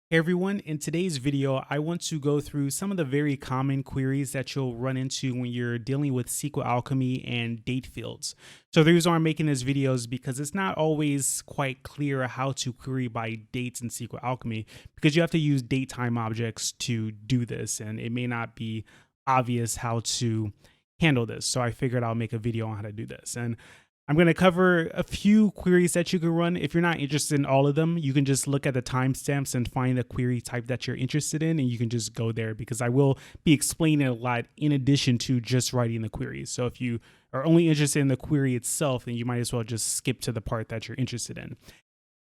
Hey everyone, in today's video, I want to go through some of the very common queries that you'll run into when you're dealing with SQL Alchemy and date fields. So the reason why I'm making this video is because it's not always quite clear how to query by dates in SQL Alchemy because you have to use datetime objects to do this, and it may not be obvious how to handle this. So I figured I'll make a video on how to do this. And I'm going to cover a few queries that you can run. If you're not interested in all of them, you can just look at the timestamps and find the query type that you're interested in, and you can just go there because I will be explaining a lot in addition to just writing the queries. So if you are only interested in the query itself, then you might as well just skip to the part that you're interested in.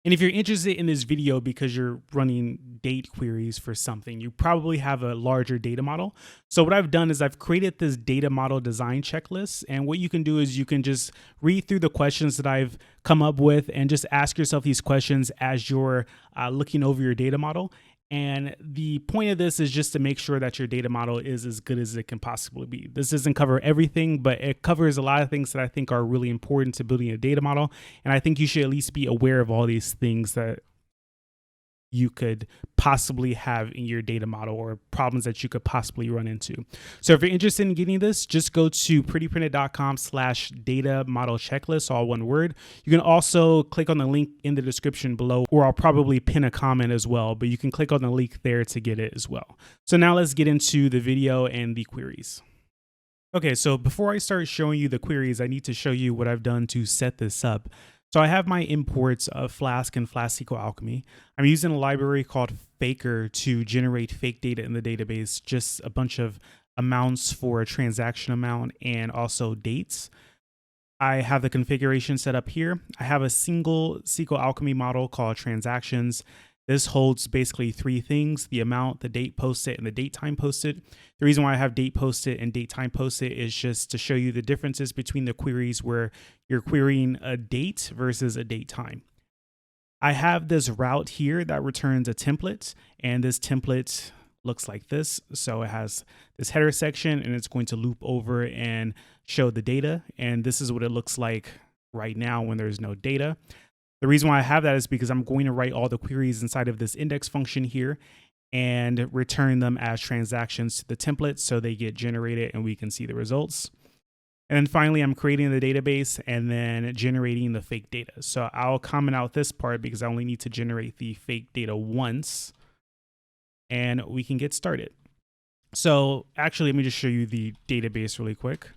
And if you're interested in this video because you're running date queries for something, you probably have a larger data model. So what I've done is I've created this data model design checklist. And what you can do is you can just read through the questions that I've come up with and just ask yourself these questions as you're looking over your data model. And the point of this is just to make sure that your data model is as good as it can possibly be. This doesn't cover everything, but it covers a lot of things that I think are really important to building a data model. And I think you should at least be aware of all these things that you could possibly have in your data model or problems that you could possibly run into. So if you're interested in getting this, just go to prettyprinted.com/data model checklist, all one word. You can also click on the link in the description below, or I'll probably pin a comment as well, but you can click on the link there to get it as well. So now let's get into the video and the queries. Okay, so before I start showing you the queries, I need to show you what I've done to set this up. So I have my imports of Flask and Flask-SQLAlchemy. I'm using a library called Faker to generate fake data in the database, just a bunch of amounts for a transaction amount and also dates. I have the configuration set up here. I have a single SQL Alchemy model called transactions. This holds basically three things: the amount, the date posted, and the date time posted. The reason why I have date posted and date time posted is just to show you the differences between the queries where you're querying a date versus a date time. I have this route here that returns a template, and this template looks like this. So it has this header section, and it's going to loop over and show the data. And this is what it looks like right now when there's no data. The reason why I have that is because I'm going to write all the queries inside of this index function here and return them as transactions to the template so they get generated and we can see the results. And then finally, I'm creating the database and then generating the fake data. So I'll comment out this part because I only need to generate the fake data once and we can get started. So actually, let me just show you the database really quick.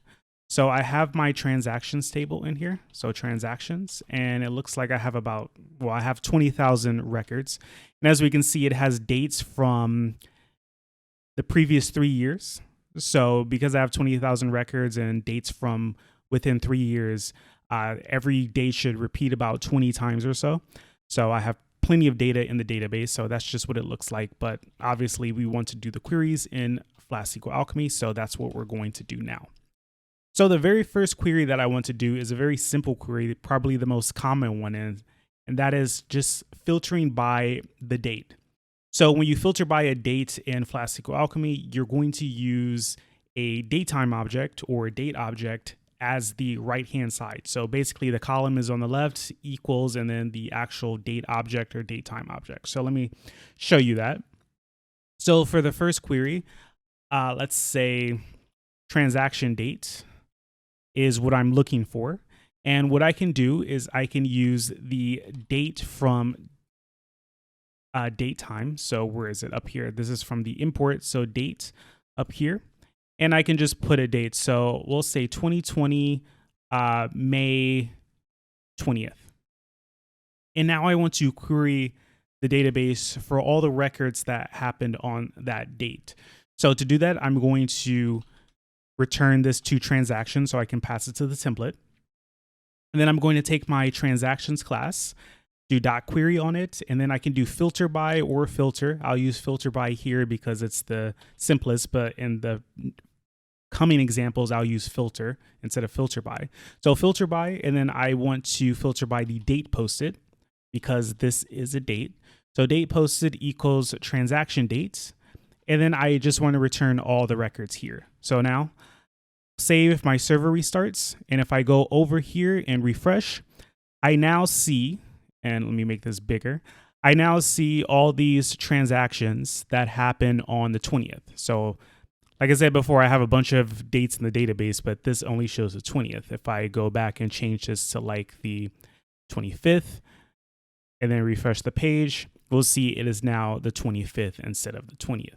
So I have my transactions table in here. So transactions, and it looks like I have I have 20,000 records. And as we can see, it has dates from the previous 3 years. So because I have 20,000 records and dates from within 3 years, every date should repeat about 20 times or so. So I have plenty of data in the database. So that's just what it looks like. But obviously we want to do the queries in Flask-SQLAlchemy. So that's what we're going to do now. So the very first query that I want to do is a very simple query, probably the most common one, and that is just filtering by the date. So when you filter by a date in Flask-SQLAlchemy, you're going to use a datetime object or a date object as the right-hand side. So basically the column is on the left, equals, and then the actual date object or datetime object. So let me show you that. So for the first query, let's say transaction date is what I'm looking for. And what I can do is I can use the date from datetime. So where is it? Up here. This is from the import. So date up here. And I can just put a date. So we'll say 2020, May 20th. And now I want to query the database for all the records that happened on that date. So to do that, I'm going to return this to transactions so I can pass it to the template. And then I'm going to take my transactions class, do .query on it, and then I can do filter by or filter. I'll use filter by here because it's the simplest, but in the coming examples, I'll use filter instead of filter by. So filter by, and then I want to filter by the date posted because this is a date. So date posted equals transaction dates. And then I just want to return all the records here. So now, say if my server restarts, and if I go over here and refresh, I now see, and let me make this bigger, I now see all these transactions that happen on the 20th. So like I said before, I have a bunch of dates in the database, but this only shows the 20th. If I go back and change this to like the 25th and then refresh the page, we'll see it is now the 25th instead of the 20th.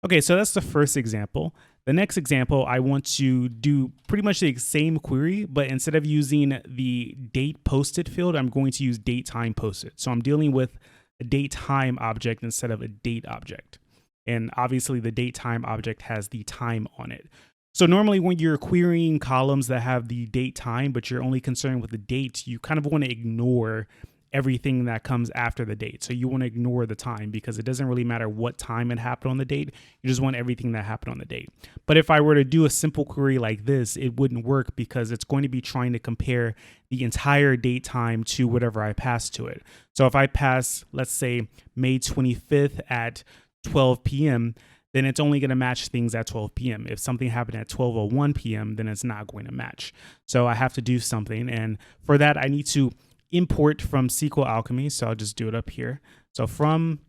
Okay, so that's the first example. The next example, I want to do pretty much the same query, but instead of using the date posted field, I'm going to use date time posted. So I'm dealing with a date time object instead of a date object. And obviously the date time object has the time on it. So normally when you're querying columns that have the date time, but you're only concerned with the date, you kind of want to ignore everything that comes after the date. So you want to ignore the time because it doesn't really matter what time it happened on the date. You just want everything that happened on the date. But if I were to do a simple query like this, it wouldn't work because it's going to be trying to compare the entire date time to whatever I pass to it. So if I pass, let's say May 25th at 12 p.m., then it's only going to match things at 12 p.m. If something happened at 12:01 p.m., then it's not going to match. So I have to do something. And for that, I need to import from SQLAlchemy. So I'll just do it up here. So from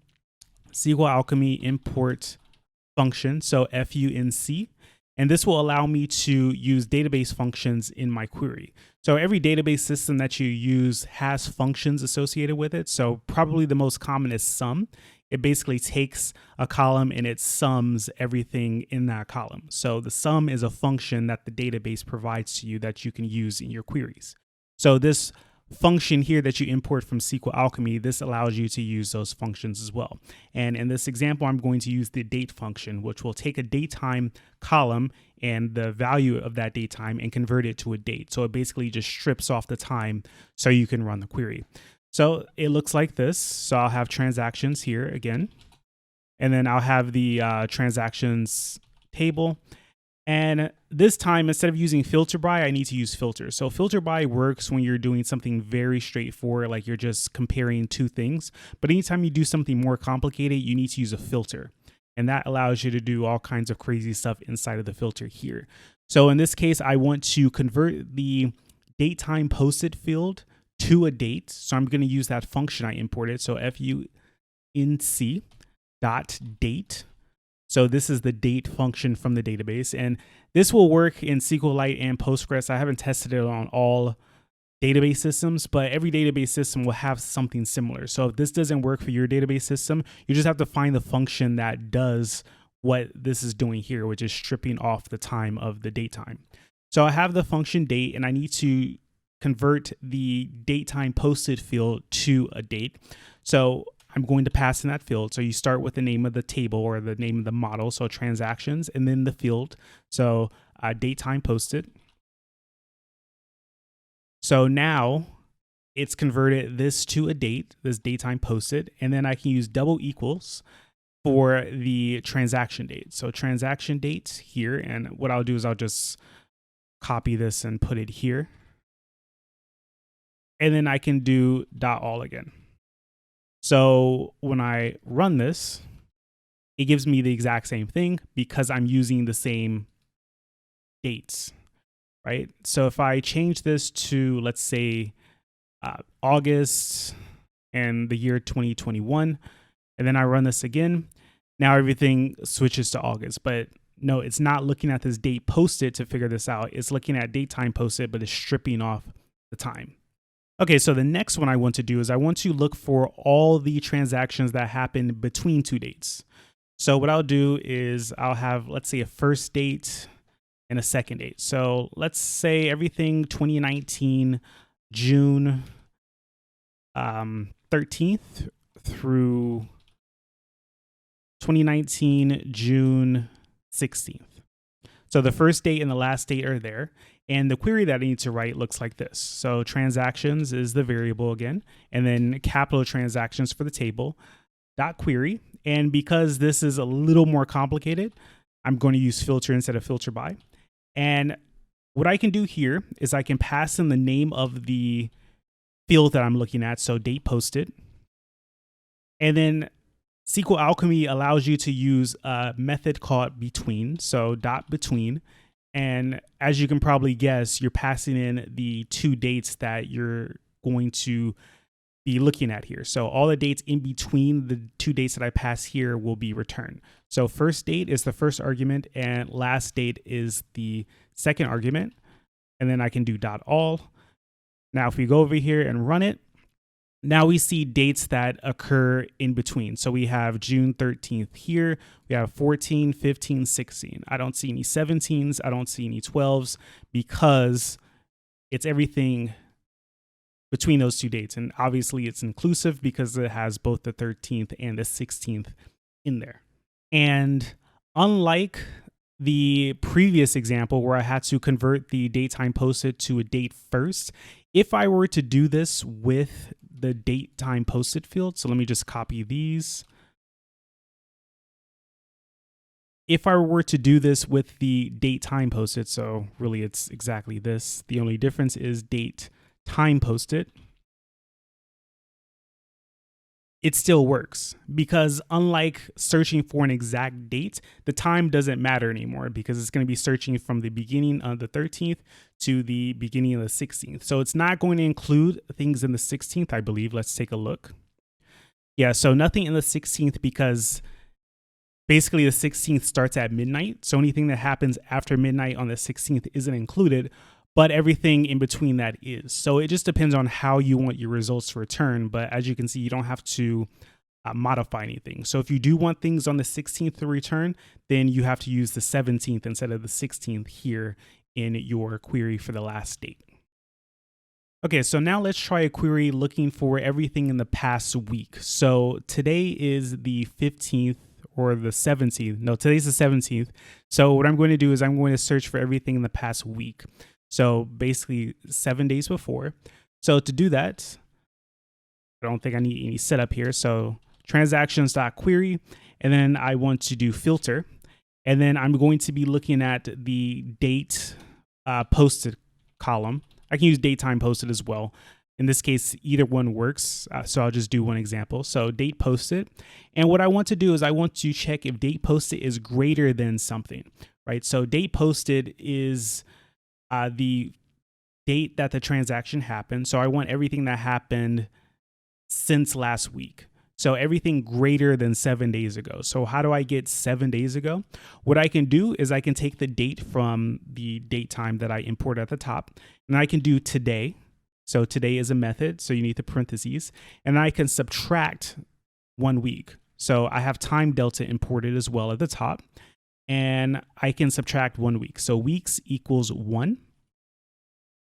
SQLAlchemy import function, so func, and this will allow me to use database functions in my query. So every database system that you use has functions associated with it. So probably the most common is sum. It basically takes a column and it sums everything in that column. So the sum is a function that the database provides to you that you can use in your queries. So this function here that you import from SQLAlchemy, this allows you to use those functions as well. And in this example, I'm going to use the date function, which will take a datetime column and the value of that datetime and convert it to a date. So it basically just strips off the time so you can run the query. So it looks like this. So I'll have transactions here again, and then I'll have the transactions table. And this time, instead of using filter by, I need to use filters. So filter by works when you're doing something very straightforward, like you're just comparing two things. But anytime you do something more complicated, you need to use a filter. And that allows you to do all kinds of crazy stuff inside of the filter here. So in this case, I want to convert the date time posted field to a date. So I'm going to use that function I imported. So func dot date. So this is the date function from the database, and this will work in SQLite and Postgres. I haven't tested it on all database systems, but every database system will have something similar. So if this doesn't work for your database system, you just have to find the function that does what this is doing here, which is stripping off the time of the date time. So I have the function date, and I need to convert the date time posted field to a date. So I'm going to pass in that field. So you start with the name of the table or the name of the model. So transactions, and then the field. So date time posted. So now it's converted this to a date, this date time posted. And then I can use double equals for the transaction date. So transaction date here. And what I'll do is I'll just copy this and put it here. And then I can do .all again. So when I run this, it gives me the exact same thing because I'm using the same dates, right? So if I change this to, let's say, August and the year 2021, and then I run this again, now everything switches to August. But no, it's not looking at this date posted to figure this out. It's looking at date time posted, but it's stripping off the time. Okay, so the next one I want to do is I want to look for all the transactions that happen between two dates. So what I'll do is I'll have, let's say, a first date and a second date. So let's say everything 2019, June 13th through 2019, June 16th. So the first date and the last date are there. And the query that I need to write looks like this. So transactions is the variable again, and then capital transactions for the table, dot query. And because this is a little more complicated, I'm going to use filter instead of filter by. And what I can do here is I can pass in the name of the field that I'm looking at. So date posted. And then SQLAlchemy allows you to use a method called between. So dot between. And as you can probably guess, you're passing in the two dates that you're going to be looking at here. So all the dates in between the two dates that I pass here will be returned. So first date is the first argument and last date is the second argument. And then I can do .all. Now, if we go over here and run it, now we see dates that occur in between. So we have June 13th here. We have 14, 15, 16. I don't see any 17s. I don't see any 12s because it's everything between those two dates. And obviously it's inclusive because it has both the 13th and the 16th in there. And unlike the previous example where I had to convert the datetime posted to a date first, if I were to do this with the datetime posted field, so let me just copy these. If I were to do this with the datetime posted, so really it's exactly this. The only difference is date time posted. It still works because unlike searching for an exact date, the time doesn't matter anymore because it's going to be searching from the beginning of the 13th to the beginning of the 16th. So it's not going to include things in the 16th, I believe. Let's take a look. Yeah, so nothing in the 16th because basically the 16th starts at midnight. So anything that happens after midnight on the 16th isn't included, but everything in between that is. So it just depends on how you want your results to return. But as you can see, you don't have to modify anything. So if you do want things on the 16th to return, then you have to use the 17th instead of the 16th here in your query for the last date. Okay, so now let's try a query looking for everything in the past week. So today is the 15th or the 17th. No, today's the 17th. So what I'm going to do is I'm going to search for everything in the past week. So basically 7 days before. So to do that, I don't think I need any setup here. So transactions.query, and then I want to do filter. And then I'm going to be looking at the date posted column. I can use datetime posted as well. In this case, either one works. So I'll just do one example. So date posted. And what I want to do is I want to check if date posted is greater than something, right? So date posted is the date that the transaction happened. So I want everything that happened since last week. So everything greater than 7 days ago. So how do I get 7 days ago? What I can do is I can take the date from the date time that I import at the top, and I can do today. So today is a method. So you need the parentheses, and I can subtract 1 week. So I have time delta imported as well at the top. And I can subtract 1 week. So weeks equals 1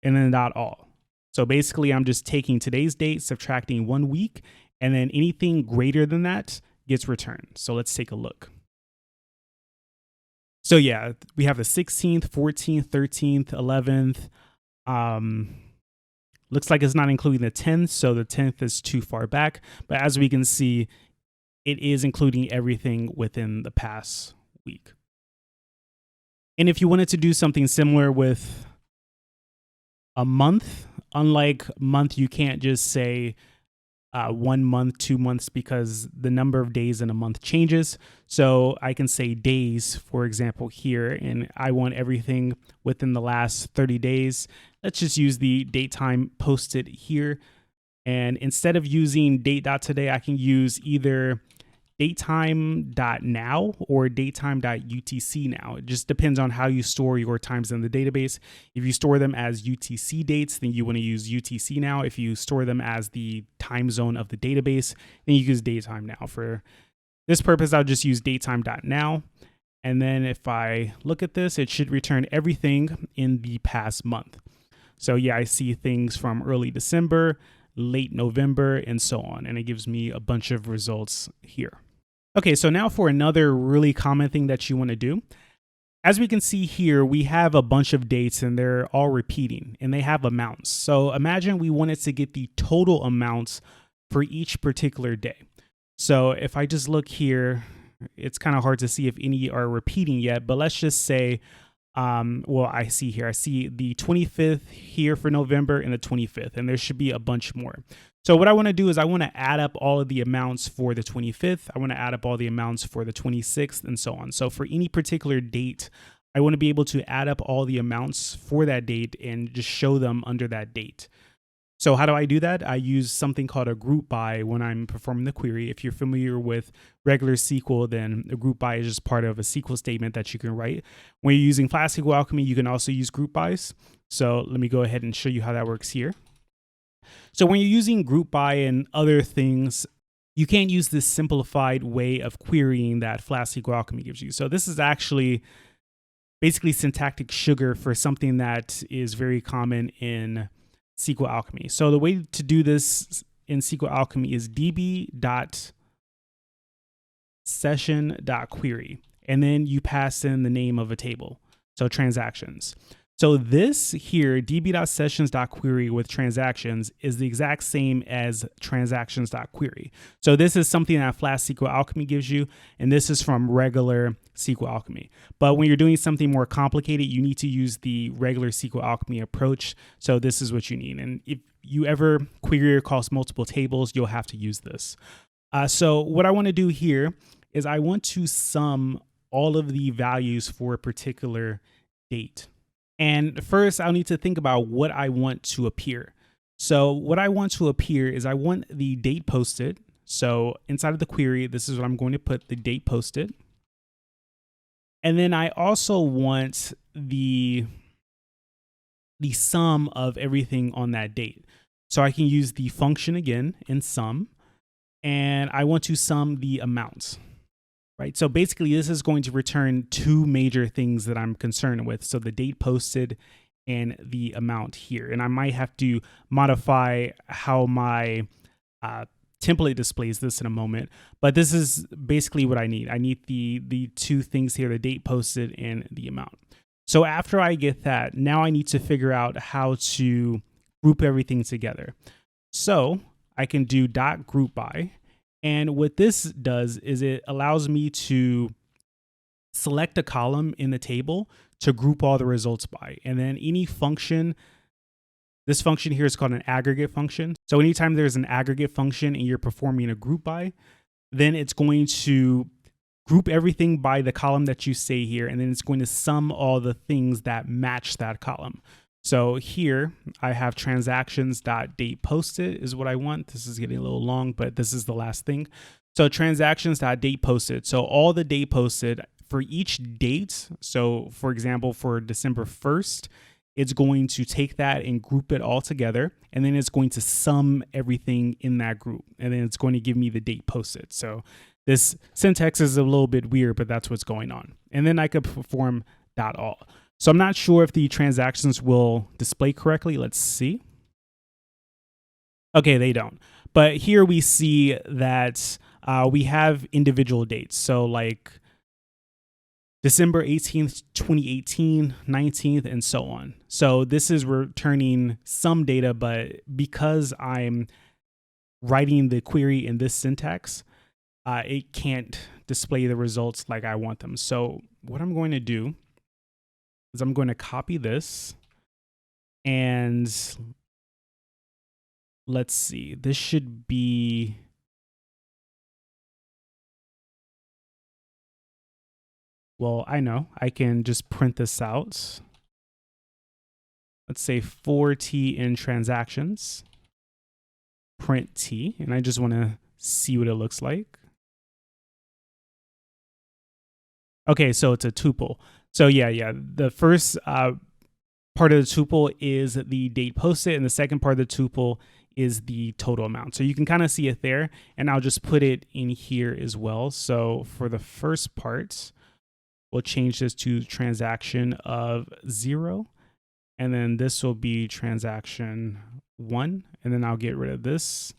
and then .all. So basically I'm just taking today's date, subtracting 1 week, and then anything greater than that gets returned. So let's take a look. So yeah, we have the 16th, 14th, 13th, 11th. Looks like it's not including the 10th. So the 10th is too far back. But as we can see, it is including everything within the past week. And if you wanted to do something similar with a month, unlike month, you can't just say 1 month, 2 months, because the number of days in a month changes. So I can say days, for example, here, and I want everything within the last 30 days. Let's just use the date time posted here. And instead of using date.today, I can use either datetime.now or datetime.utc now. It just depends on how you store your times in the database. If you store them as UTC dates, then you want to use UTC now. If you store them as the time zone of the database, then you use datetime now. For this purpose, I'll just use datetime.now. And then if I look at this, it should return everything in the past month. So yeah, I see things from early December, late November, and so on. And it gives me a bunch of results here. Okay, so now for another really common thing that you want to do. As we can see here, we have a bunch of dates and they're all repeating and they have amounts. So imagine we wanted to get the total amounts for each particular day. So if I just look here, it's kind of hard to see if any are repeating yet, but let's just say, well, I see the 25th here for November and the 25th, and there should be a bunch more. So what I want to do is I want to add up all of the amounts for the 25th. I want to add up all the amounts for the 26th and so on. So for any particular date, I want to be able to add up all the amounts for that date and just show them under that date. So how do I do that? I use something called a group by when I'm performing the query. If you're familiar with regular SQL, then a group by is just part of a SQL statement that you can write. When you're using Flask-SQLAlchemy, you can also use group bys. So let me go ahead and show you how that works here. So when you're using group by and other things, you can't use this simplified way of querying that Flask-SQLAlchemy gives you. So this is actually basically syntactic sugar for something that is very common in SQLAlchemy. So the way to do this in SQLAlchemy is db.session.query, and then you pass in the name of a table, so transactions. So this here, db.sessions.query with transactions, is the exact same as transactions.query. So this is something that Flask-SQLAlchemy gives you, and this is from regular SQLAlchemy. But when you're doing something more complicated, you need to use the regular SQLAlchemy approach. So this is what you need. And if you ever query across multiple tables, you'll have to use this. So what I want to do here is I want to sum all of the values for a particular date. And first, I'll need to think about what I want to appear. So what I want to appear is I want the date posted. So inside of the query, this is what I'm going to put, the date posted. And then I also want the sum of everything on that date. So I can use the function again in sum, and I want to sum the amounts. Right, so basically this is going to return two major things that I'm concerned with. So the date posted and the amount here. And I might have to modify how my template displays this in a moment. But this is basically what I need. I need the two things here, the date posted and the amount. So after I get that, now I need to figure out how to group everything together. So I can do .group by. And what this does is it allows me to select a column in the table to group all the results by. And then any function, this function here is called an aggregate function. So anytime there's an aggregate function and you're performing a group by, then it's going to group everything by the column that you say here, and then it's going to sum all the things that match that column. So here I have transactions.datePosted is what I want. This is getting a little long, but this is the last thing. So transactions.datePosted. So all the date posted for each date. So for example, for December 1st, it's going to take that and group it all together. And then it's going to sum everything in that group. And then it's going to give me the date posted. So this syntax is a little bit weird, but that's what's going on. And then I could perform .all. So I'm not sure if the transactions will display correctly. Let's see. Okay, they don't. But here we see that we have individual dates. So like December 18th, 2018, 19th, and so on. So this is returning some data, but because I'm writing the query in this syntax, it can't display the results like I want them. So what I'm going to do is I'm going to copy this, and let's see, this should be, well, I know I can just print this out. Let's say for T in transactions, print T, and I just want to see what it looks like. Okay, so it's a tuple. So yeah, the first part of the tuple is the date posted, and the second part of the tuple is the total amount. So you can kind of see it there, and I'll just put it in here as well. So for the first part, we'll change this to transaction of 0, and then this will be transaction 1, and then I'll get rid of this,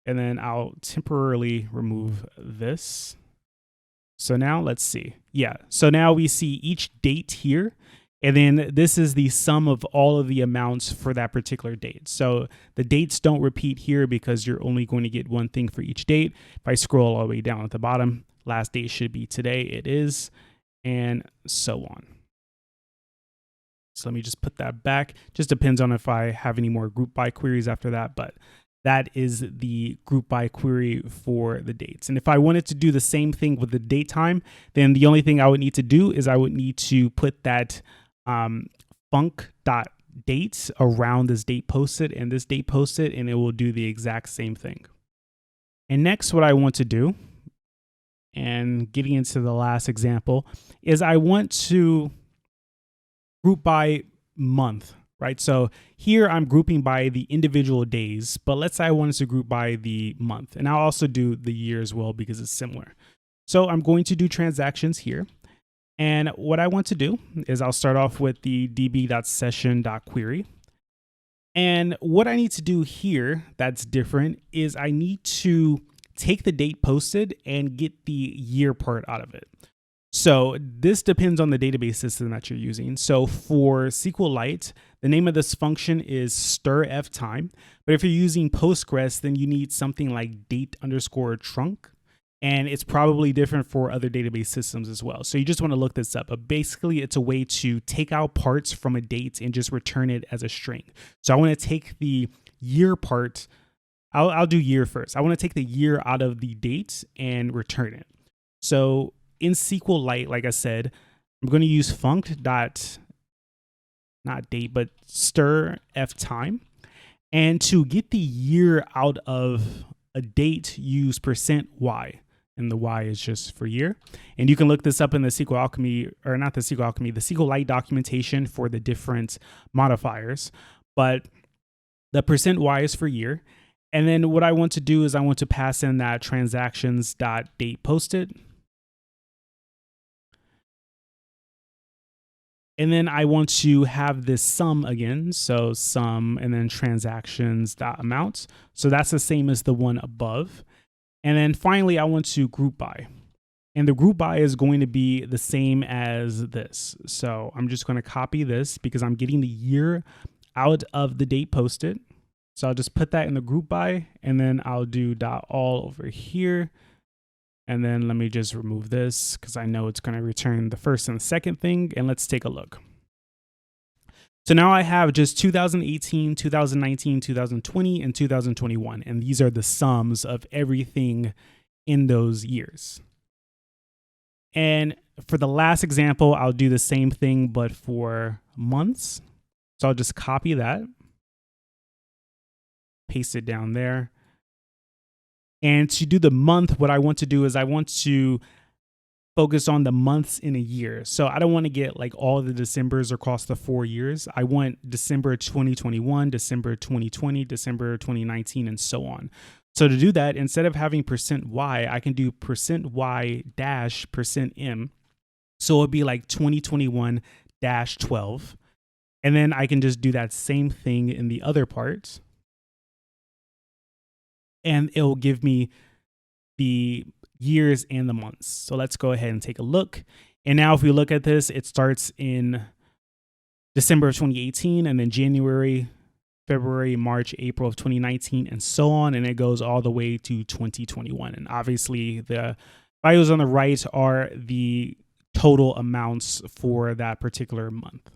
and then I'll temporarily remove this. So now let's see. Yeah, so now we see each date here, and then this is the sum of all of the amounts for that particular date. So the dates don't repeat here because you're only going to get one thing for each date. If I scroll all the way down at the bottom, last date should be today, it is, and so on. So let me just put that back. Just depends on if I have any more group by queries after that, but that is the group by query for the dates. And if I wanted to do the same thing with the date time, then the only thing I would need to do is I would need to put that func dot dates around this date posted and this date posted, and it will do the exact same thing. And next, what I want to do, and getting into the last example, is I want to group by month, right? So here I'm grouping by the individual days, but let's say I wanted to group by the month, and I'll also do the year as well because it's similar. So I'm going to do transactions here. And what I want to do is I'll start off with the db.session.query. And what I need to do here that's different is I need to take the date posted and get the year part out of it. So this depends on the database system that you're using. So for SQLite, the name of this function is stir_f_time. But if you're using Postgres, then you need something like date_trunc. And it's probably different for other database systems as well. So you just want to look this up. But basically, it's a way to take out parts from a date and just return it as a string. So I want to take the year part. I'll do year first. I want to take the year out of the date and return it. So in SQLite, like I said, I'm going to use stir_f_time. And to get the year out of a date, use %y. And the y is just for year. And you can look this up in the SQLAlchemy, or not the SQLAlchemy, the SQLite documentation for the different modifiers. But the %y is for year. And then what I want to do is I want to pass in that transactions.datePosted. And then I want to have this sum again. So sum and then transactions.amount. So that's the same as the one above. And then finally, I want to group by. And the group by is going to be the same as this. So I'm just going to copy this because I'm getting the year out of the date posted. So I'll just put that in the group by, and then I'll do .all over here. And then let me just remove this because I know it's going to return the first and the second thing. And let's take a look. So now I have just 2018, 2019, 2020, and 2021. And these are the sums of everything in those years. And for the last example, I'll do the same thing, but for months. So I'll just copy that, paste it down there. And to do the month, what I want to do is I want to focus on the months in a year. So I don't want to get like all the Decembers across the 4 years. I want December 2021, December 2020, December 2019, and so on. So to do that, instead of having %y, I can do %y dash %m. So it'll be like 2021-12. And then I can just do that same thing in the other part. And it'll give me the years and the months. So let's go ahead and take a look. And now if we look at this, it starts in December of 2018, and then January, February, March, April of 2019, and so on. And it goes all the way to 2021. And obviously the values on the right are the total amounts for that particular month.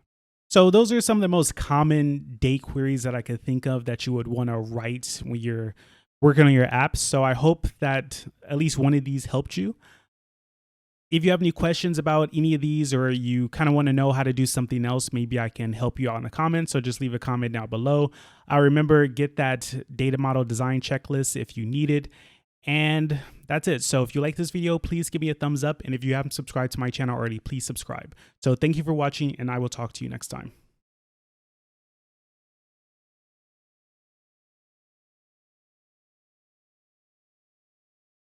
So those are some of the most common date queries that I could think of that you would want to write when you're working on your apps. So I hope that at least one of these helped you. If you have any questions about any of these, or you kind of want to know how to do something else, maybe I can help you out in the comments. So just leave a comment down below. Remember, get that data model design checklist if you need it. And that's it. So if you like this video, please give me a thumbs up. And if you haven't subscribed to my channel already, please subscribe. So thank you for watching, and I will talk to you next time.